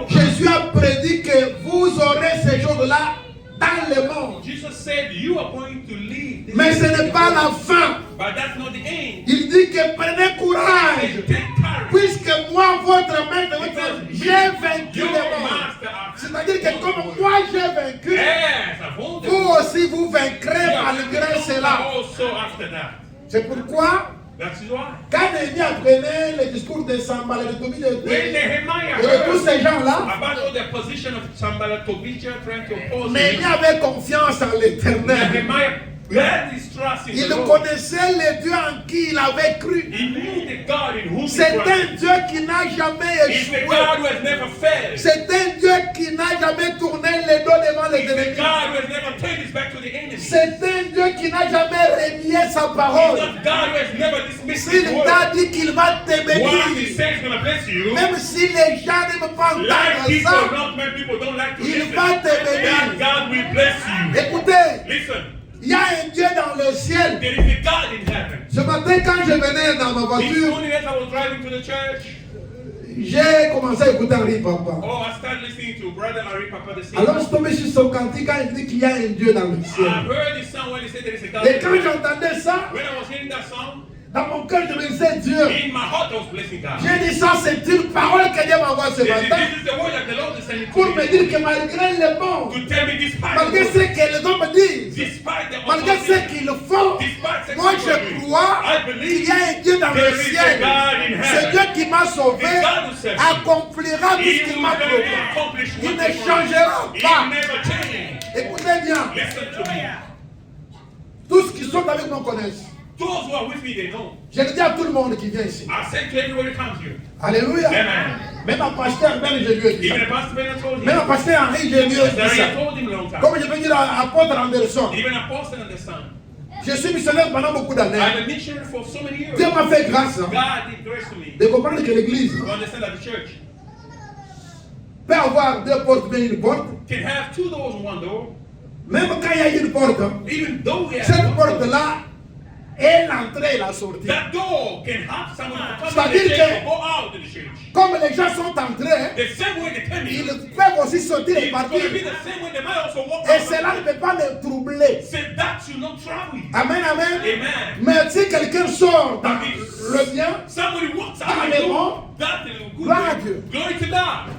Jésus a prédit que vous aurez ces choses-là dans le monde. Jesus said you are going to leave this Mais ce world. n'est pas la fin. But that's not the end. Il dit que prenez courage. Take courage. Puisque moi, votre maître, j'ai vaincu Your le monde. master has C'est-à-dire que comme moi j'ai vaincu, yes, I've won the vous aussi vous vaincrez malgré cela. also after that. C'est pourquoi, That is why. quand Néhémie apprenait le discours de Sanballat, de Tobie, When de Nehemiah tous ces gens-là, about all the position of Sanballat, Tobiah trying to oppose Néhémie him, avait confiance en l'Éternel. Nehemiah had his trust in Il the Lord. connaissait le Dieu en qui il avait cru. He knew the God in whom he C'est un trusted. Dieu qui n'a jamais It's the échoué. God who has never failed. C'est un Dieu qui n'a jamais tourné le dos devant les It's the ennemis. God who has never turned his back to the enemy. C'est un Dieu qui n'a jamais renié sa He's parole. not God who has never dismissed S'il his word. t'a dit qu'il va te Once he bénir, says he's going to bless you, même si les gens n'aiment pas like entendre people, ça, not many people don't like to il listen. va te That bénir. God will bless you. Écoutez, Listen, il y a un Dieu dans le ciel. there is a God in heaven. Ce matin, quand je venais dans ma This voiture, morning as I was driving to the church, j'ai commencé à écouter Henri Papa. oh, I started listening to Brother Henri Papa the Alors, je singer. suis tombé sur son cantique quand il dit qu'il y a un Dieu dans le I ciel. heard this song when he said there is a God. Et quand j'entendais ça, When I was hearing that song, dans mon cœur, je me disais Dieu. in my heart I was blessing God. J'ai dit ça, c'est une parole que Dieu m'envoie ce matin This is the word that the Lord is sending pour to me me. dire que malgré le monde, To tell me despite malgré ce que les hommes me disent, despite the malgré ce opposition, qu'ils font, despite moi je crois qu'il y a un Dieu dans le ciel. Ce Dieu qui m'a sauvé accomplira tout ce qu'il m'a promis. Il ne changera He pas. never changed. Écoutez bien, Listen to me. tous ceux qui sont avec moi connaissent. Those who are with me, they know. Je le dis à tout le monde qui vient ici. I said to everybody who comes here. Alléluia. Amen. Même à pasteur Ben, je lui ai dit ça. Even the pastor Bernard told him. Même à pasteur Henri, je lui ai dit Pastor ça. Henry told him a long time. Comme je peux dire à apôtre Anderson, Even Apostle understand. je suis missionnaire pendant beaucoup d'années. I'm a missionary for so many years. Dieu m'a fait grâce God did grace to me. de comprendre que l'église To understand that the church peut avoir deux portes, bien une porte. can have two doors and one door. Même quand il y a une porte, Even though we have cette one door, porte-là est l'entrée et la sortie. that door can have someone to come C'est-à-dire in the church que- or go out of the church. Comme les gens sont entrés, The same way they come ils in, peuvent aussi sortir et it's going partir. to be the same way they might also walk Et out. cela ne peut pas les troubler. Say that should not trouble you. Amen, amen. Amen. Mais si quelqu'un sort dans le bien, Somebody walks out Ah, of mais the bon. door, that is good. Gloire à Dieu. Glory to God.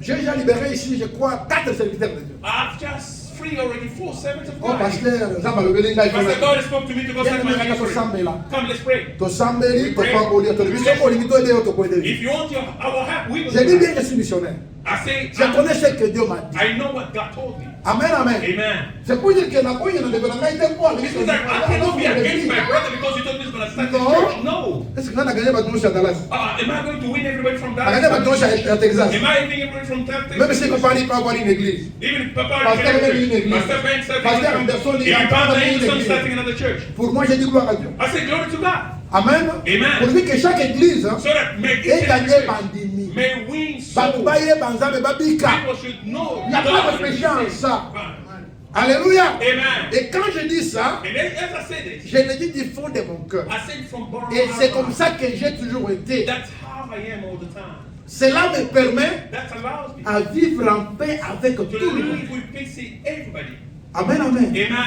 j'ai déjà libéré ici, je crois, 4 serviteurs de Dieu. I've just free already 4 servants of Oh, God. pasteur, Jean Balobelinga, il Pastor faut God spoke to me to go Viens set my nous mettre ministry. ensemble là. Come, let's pray. Tosambeli, topamboli, tolibisoko, limito ede yo tokwede. If you want our help, we will. J'ai dit bien que je suis missionnaire. I say, Je connais ce que Dieu m'a dit. I know what God told me. Amen, amen. Amen. C'est pour dire que la koye ne devrait pas être moi. This is like, I cannot be against my brother because he told me he's going to start this No. church. No. Est-ce que nana gagné batouche à Dallas? Am I going to win everybody from A gagné that? batouche à Texas. Am I winning everybody from Texas? Même si papa n'est pas avoir une église. Even if Papa Pastor Ben une church, église. Pastor Ben starting Pastor another Anderson, church. il a Even pas Pastor une Anderson église. starting another church. Pour moi, j'ai dit gloire à Dieu. I say glory to God. Amen. Amen. Pour dire que chaque église So that may est each gagnée church bandini. may win Bato souls. baye banzambe babika. People should know Il n'y a pas God de is péché en the ça. same. Alléluia. Amen. Et quand je dis ça, And then as I said it, je le dis du fond de mon cœur. I said from bottom Et of c'est my comme heart. ça que j'ai toujours été. That's how I am all the time. Cela me permet That allows me à vivre en paix avec to tout le monde. live with peace in everybody. Amen, amen. Amen.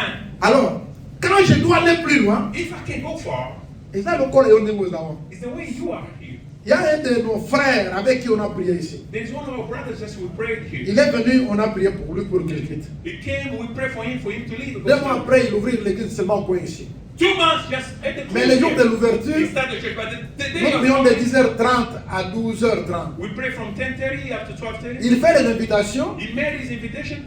Alors, quand je dois aller plus loin, If I can go far, et là, le corps est au niveau d'avant. it's the way you are here. Il y a un de nos frères avec qui on a prié ici. There's one of our brothers that we prayed here. Il est venu, on a prié pour lui pour qu'il quitte. He came, we prayed for him to leave. 2 mois après, il ouvrit l'église seulement au coin ici. 2 months just at the Mais le jour de he l'ouverture, started the church, but the day nous of prions de 10h30 à 12h30. we pray from 10:30 up to 12:30. Il fait les invitations, He made his invitation.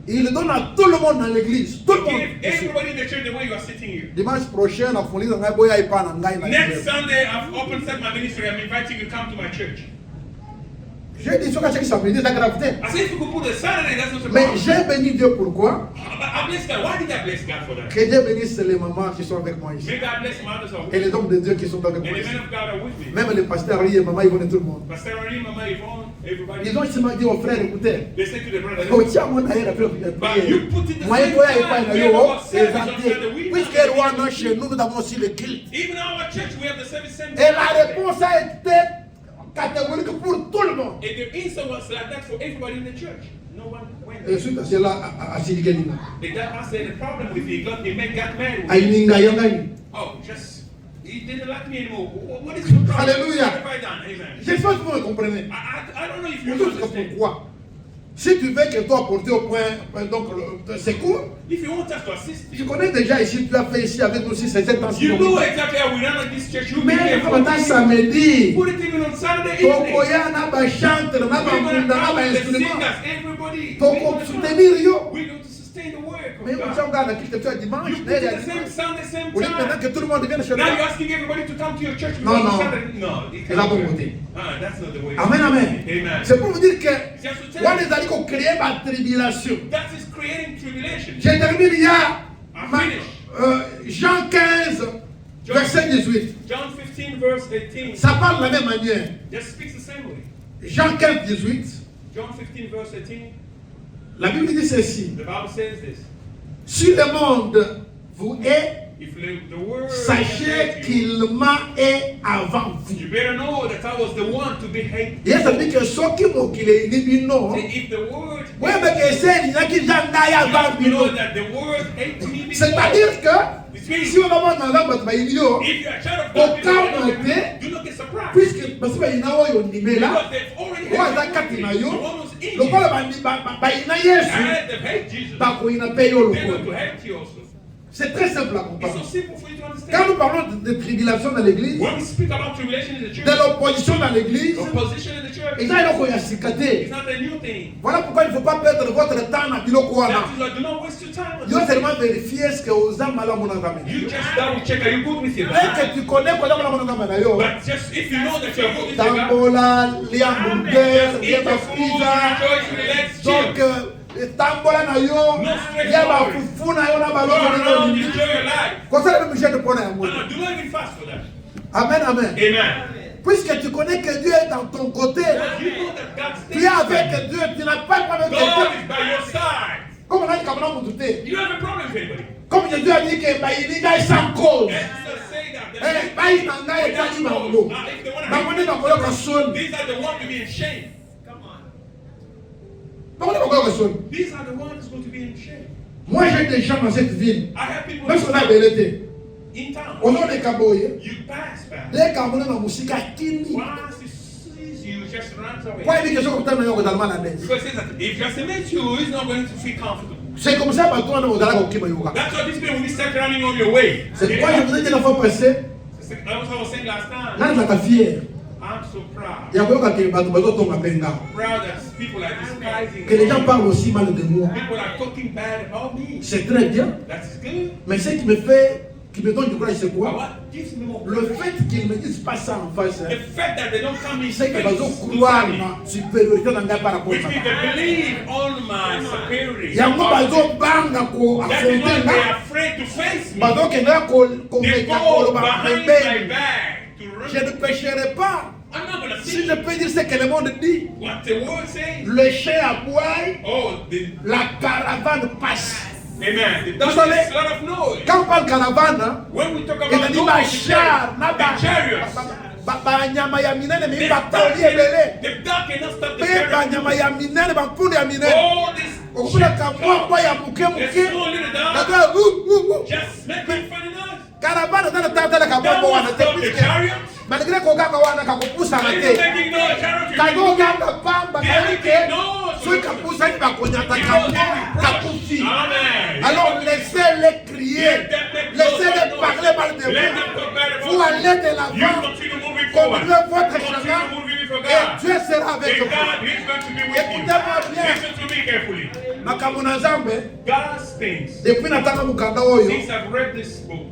il donne à tout le monde dans l'église. Tout le monde. Give ici. everybody in the church the way you are sitting here. Dimanche prochain, la folie de Ngai Boya Ipa na Ngai na Next Ipa. Sunday, I've opened set my ministry. I'm inviting you to come to my church. J'ai dit, ce que ça veut dire, la gravité. I said, if you could put a Saturday, that's not a Mais problem. j'ai béni Dieu pourquoi? I bless God. Why did I bless God for that? Que Dieu bénisse les mamans qui sont avec moi ici. May God bless my others. Et les hommes de Dieu qui sont avec And moi the ici. men of God are with me. Même les pasteurs, et les mamans, ils vont tout le monde. Pastor Henry, Mama Yvonne, everybody. Ils ont seulement dit aux frères, écoutez, They said to the brother, oh, tiens, mon aïe, la but you put it the moi, same il y a pas time. une We have yo, our c'est service on Sunday. We puisque have roi the non chez nous, nous avons aussi le culte. Even our church, we have the service same Et la time. réponse a été catégorique pour tout le monde. If the insult was like that for everybody in the church, no one went. Et suite à cela, à Siliganina. The pastor, the problem with he got the man got mad with À him. Ininga Yangani. Oh, just he didn't like me anymore. What is your problem? Hallelujah. What have I done? Amen. J'espère que vous me comprenez. I don't know if you Vous understand. pourquoi? Si tu veux que toi porter au point donc le secours, If you want us to assist tu you, connais déjà ici, tu as fait ici avec nous aussi ces 7 ans. you know exactly how we run at this church. You be Mais here for pendant samedi, put it even on Saturday evening. tokoya na ba chantre na ba We're going to munda na come ba with the instrument. singers, everybody. Toko soutenir yo. We're going to sustain the work Mais of vous God. regarde qui que tu as dimanche, You put it the same Sunday, same vous dites maintenant que time. tout le monde vienne chez Now you're toi. asking everybody to come to your church. No, on no. Saturday. No, it C'est la can't bonne work. beauté. That's not the way. Amen, amen. Amen. C'est pour vous dire que Just to tell on you, est allé créer ma tribulation. that is creating tribulation. J'ai terminé il y a I'm finished. Jean 15, verset 18. John 15, verse 18. Ça parle de la même manière. Just speaks the same way. Jean 15, 18. John 15, verse 18. La Bible dit ceci. The Bible says this. Si le monde vous hait, If the word sachez hates you, qu'il m'a hait avant vous. you better know that I was the one to be hated. Et ça veut dire que ceux qui m'ont qu'il est inhibi, non. See, if the word Oui, mais que c'est il y a qui j'en aille you avant have to know vous. that the word hates me before. C'est-à-dire que si on va dans la boîte, il y a If you're a child of God, aucun côté, do not get surprised. puisque parce qu'il y a un niveau là, Because they've already on va hated kati na the yo, one who's in le you. quoi ba Yesu, And they've hated Jesus. ba ko ina payo They're going le to hate you also. C'est très simple à It's comprendre. so simple for you to Quand understand. nous parlons de tribulation dans l'église, When we speak about tribulation in the de church, l'opposition dans l'église, opposition in the church, et ça il faut y assicater. it's not a new thing. Voilà pourquoi il ne faut pas perdre votre temps dans biloko wana. That is why do not waste your time on Yo this. seulement vérifier ce que aux âmes là mon âme. You just double check, are you good with your Et God? que tu connais quoi dans mon âme là yo. But just if you know that you're good with your God, Tambola, liambunder, just eat your food, pizza. rejoice, relax, Donc chill. tambola na yo, ya ba fufu na yo na Go baloko na around, yo. enjoy your life. Comme ça le monsieur te prend à moi. Do not even fast for that. Amen, amen. Amen. Puisque tu connais que Dieu est dans ton côté, You know that God tu stays es with avec Dieu, tu n'as pas de problème avec God quelqu'un. is by your side. Comme on a dit, comme on a douté. You have a problem with anybody. Comme Jésus a dit que il y a sans cause. And Jesus say that. Eh, bayi na ngai etali bango. If they want to Bamone bakoyoka soni. these are the ones to be in shame. Come on. Bamone bakoyoka soni. These are the ones going to be in shame. Moi j'ai des gens dans cette ville. I have people Même si on a belete. in town. Au nom de Kaboye, You pass by. les Camerounais na musika kini. Once he sees you, just runs away. Kwa hivi kesho kutana na yoko dalma na ndezi. Because it says that if just meets you, he's not going to feel comfortable. C'est comme ça bato wana ozala kokima yoka. That's why these people will start running on your way. C'est pourquoi je vous ai dit la fois passée, That was what I was saying last time. nani zaka fier. I'm so proud. Ya koyoka ke bato bazotonga penga. Proud that people are despising Que les gens me. parlent aussi mal de moi. People are talking bad about me. C'est très bien. That's good. Mais ce qui me fait, qui me donne du courage, c'est But quoi? what gives me more Le fait qu'ils me disent pas ça en face, the fact that they don't come in c'est que face bazo to croire me, na supériorité na ngai par rapport which à means ça. they believe on my superiority. Yango bazo banga ko That is why affronter they are nga. afraid to face me. Bazo kenga ko They meka go ko ba behind my rebelle. back to run. Je ne pécherai pas. I'm not going to Si see je peux dire ce que le monde dit, what the word says. le chien aboie, Oh, la caravane passe. amen. Vous That savez, makes a lot of noise. quand on parle caravane, hein, When we talk il a about dit noise, ba the char, na ba chariots. ba nyama ya minene mi The ba toli ebele. dark cannot stop the Pe ba chariots. nyama ya minene ba mpunda ya minene. All this Okula kamwa ya muke the muke. small little dog Naka just making funny noise. caravane na tata la That kamwa won't wana te stop the puisque chariots. malgré ko kaka wana kakupusa na They're te. making noise. Chariots. Kago ganga pamba They're kaike. making noise. Soi kapusa ni ba konyata kapusi. Amen. Alors laissez-les crier. Laissez-les parler mal de Let vous. them talk bad Vous about allez de you. You l'avant. continue moving forward. Continuez votre Continue chemin. moving for Et God. Dieu sera avec And vous. God is going to be with you. Écoutez-moi bien. Listen to me carefully. Makambo na Nzambe, God's things. depuis natanga mukanda oyo, Since I've read this book,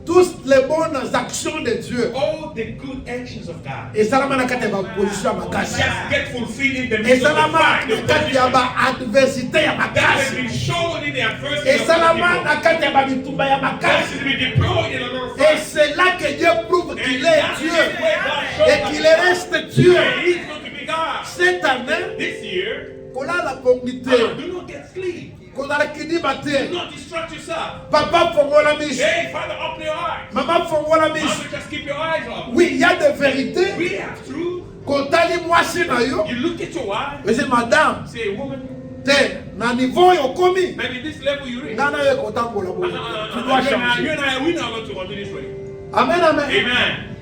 toutes les bonnes actions de Dieu all the good actions of God esalama na kati ya baposition ya makasi. just get fulfilled in the midst of the Esalama fight, the na kati ya position baadversité ya that has makasi. been shown in the adversity of Esalama the na people. kati ya babitumba ya That makasi. has been deployed in a lot of Et fights. c'est là que Dieu prouve And qu'il est that is Dieu where God shows et us qu'il that reste Dieu. He's going to be God. Cette année, This year, kolala pongite, do not get sleep. kolala kidima Do te. not distract yourself. Papa fongola miso, Hey, Father, open your eyes. maman fongola miso. Mother, just keep your eyes open. Oui, il y a des vérités, We have truth, Kotali mwasi na yo. You look at your wife. Mais c'est madame. Say, woman. Te na niveau yo komi. Maybe this level you reach. Nana yo kotambola bo. Tu dois changer. You and I, we not going to continue this way. Amen, amen. Amen.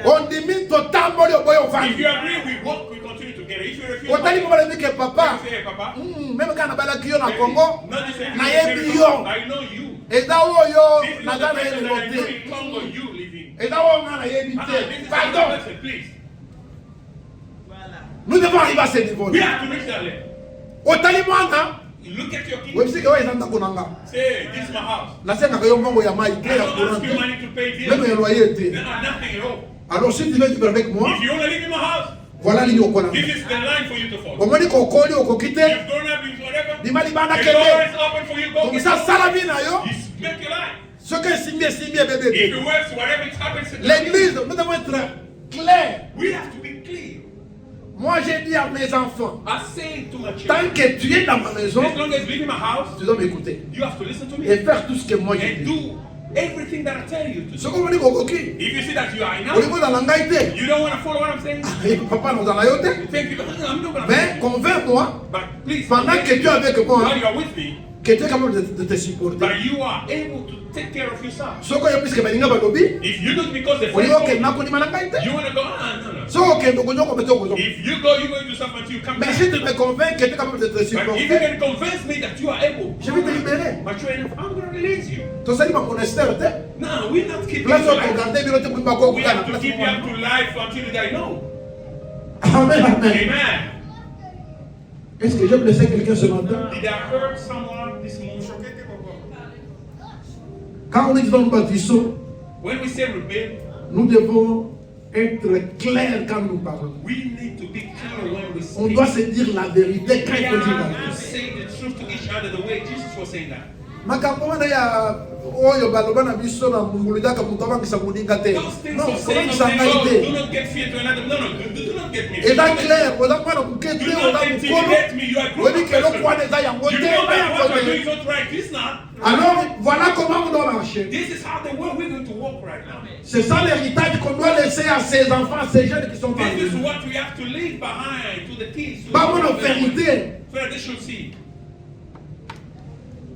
On dit min to tamboli yo boyo If you vandi. agree, we walk, we continue together. If you refuse, Kotali mo bale mike papa. you say, hey, Papa. Même quand na bala kiyo na Congo. Not the same. Na yebi yo. I know you. Eza wo yo This is na not the dana person ye that I know lote. in Congo you live in. Eza wo na yebi This te. is another Pardon. person, please. Nous devons arriver à ce niveau. We have to reach that level. Otali mwana. You look at your king. Webisike wa ezanda konanga. Say, this is my house. Nasenga kayo mbongo ya mai te I ya don't ask you courant. money to pay bills. Même ya loyer te. There are nothing at all. Alors si tu veux vivre avec moi, If you want to live in my house, voilà l'idée au Coran. this is the line for you to follow. Omoni kokoli okokite, You've grown up in whatever. dimali bana The door kende. is open for you. Go Comme get ça it. salabi na yo. You make your life. Ce que simie bébé. If it works, whatever it happens. L'église, nous devons être clairs. We have to be clear. Moi j'ai dit à mes enfants, I say to my tant children, que tu es dans ma maison, as long as you live in my house, tu dois m'écouter you have to listen to me et faire tout ce que moi j'ai and dit. do everything that I tell you to Ce do. qu'on me dit kokoki, If you see that you are au enough, niveau de la langue te. you don't want to follow what I'm saying. Papa nous en a yoté. Thank you. I'm not going Mais to. convainc-moi, But please, pendant que tu es avec moi, while you are with me, que tu es capable de te supporter. but you are able to take care of yourself. Ce que je puisque balinga balobi, If you do it because the au friend niveau told que you, na koni malanga te. you want to go, no. Ce que nous connaissons comme ça. If you go, you're going to do something until you come Mais back. si tu me convaincs que tu es capable de te But if you supporter, can convince me that you are able, je vais te libérer. but you're enough, I'm going to release you. Tu sais, ma monastère, te. No, we're not keeping Place you où tu alive. regardes, bien, tu peux pas quoi We have to keep you up to life until you die. No. Amen, amen. Amen. Est-ce que j'ai blessé quelqu'un ce matin? Did I hurt someone this morning? Quand on est dans le bâtisseur, When we say rebel, nous devons être clairs quand nous parlons. we need to be clear when we On speak. doit se dire la vérité quand We il faut dire la have to vérité. say the truth to each other the way Jesus was saying that. Makambo wana ya oyo baloba na biso na mungulidaka mutu abangisa moninga te. Those things Non, of saying, kobangisa ngai oh, do te. not get fear to another. No, do not get me. Eza clair, oza mwana moke Do te, not oza intimidate me. You are a mokolo. Oyebi good ke eloko person. wana eza yango You te, know eza that yango what you're doing te. is not right. This not. Alors, voilà comment on doit marcher. This is how the way we're going to walk right now. C'est ça l'héritage qu'on doit laisser à ces enfants, ces jeunes qui sont parmi This is nous. what we have to leave behind to the kids. To Pas the mon vérité. so that they should see.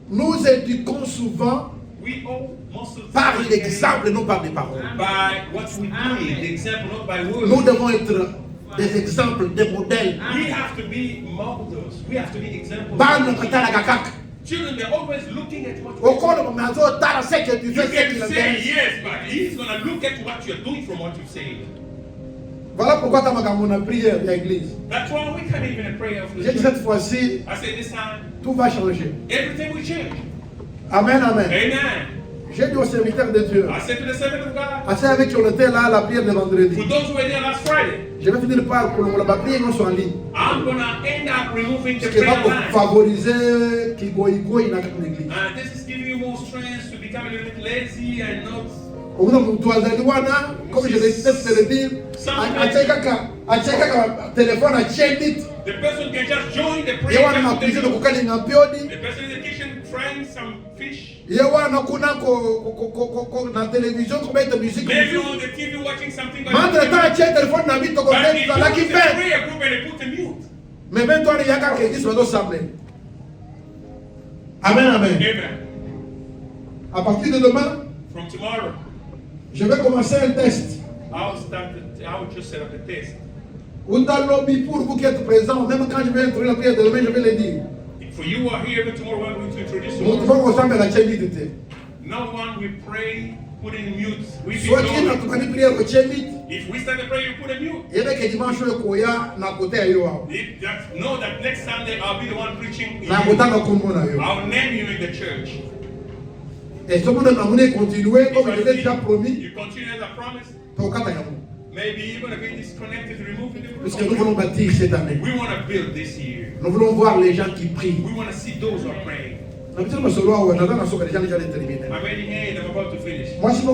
Nous éduquons souvent We all most of the par time l'exemple, non par les paroles. by what we do, the example, not by words. Nous devons être des exemples, des modèles. We have to be models. We have to be examples. Bana katalaka kaka. Children, they're always looking at what we do. Okolo mazo tara ce que tu You fais, ce can qu'il say intéresse. yes, but he's going to look at what you're doing from what you say. Voilà pourquoi tu as makambo na prière de l'église. That's why we can't even pray of J'ai dit the cette fois-ci, I say this time, tout va changer. everything will change. Amen, amen. Amen. J'ai dit aux serviteurs de Dieu, I said to the servant of God, à ceux avec qui on était là à la prière de vendredi, for those who were there last Friday, je vais finir par pour la prière non soit en ligne. I'm going to end up removing the Ce qui va prayer line. favoriser kigoigoi na l'église. And this is giving you more strength to become a little bit lazy and not. Au bout d'un azali wana, comme je déteste le dire, acheka téléphone a chendit. The person can just join the Ye wana prayer. na just cuisine kukalinga piodi. The person in the kitchen frying some fish. Ye wana kuna na télévision ko mettre musique. Maybe on the TV watching something. Mandre ta che téléphone na bito ko But mettre if ça la qui you use a fait. prayer group and they put a mute. Mais ben toi il y a quelqu'un qui se doit sembler. Amen, amen. Amen. À partir de demain, From tomorrow, je vais commencer un test. I'll just set up a test. Ou dans lobby pour vous qui êtes présents, même quand je vais introduire la prière de demain, je vais le dire. For you who are here even tomorrow, we're going to introduce Nous you. devons ressembler à la chendite. No one will pray, put in mute. We Soit qui n'a be pas de prière au chendite. If we start the prayer, you put a mute. Et avec dimanche oyo koya na côté ya yo. Know that next Sunday I'll be the one preaching. In Na you. kotanga kombo na yo. I'll name you in the church. Et ce monde na mone continuer comme je l'ai déjà If promis. you continue as I promised, Tokata yango. maybe you're going to be disconnected, removed in the Parce que nous group. voulons bâtir cette année. We want to build this year. Nous voulons voir les gens qui prient. We want to see those who are praying. Na biso masolo awa na na soka déjà déjà terminé. I'm ready here and I'm about to finish. Moi si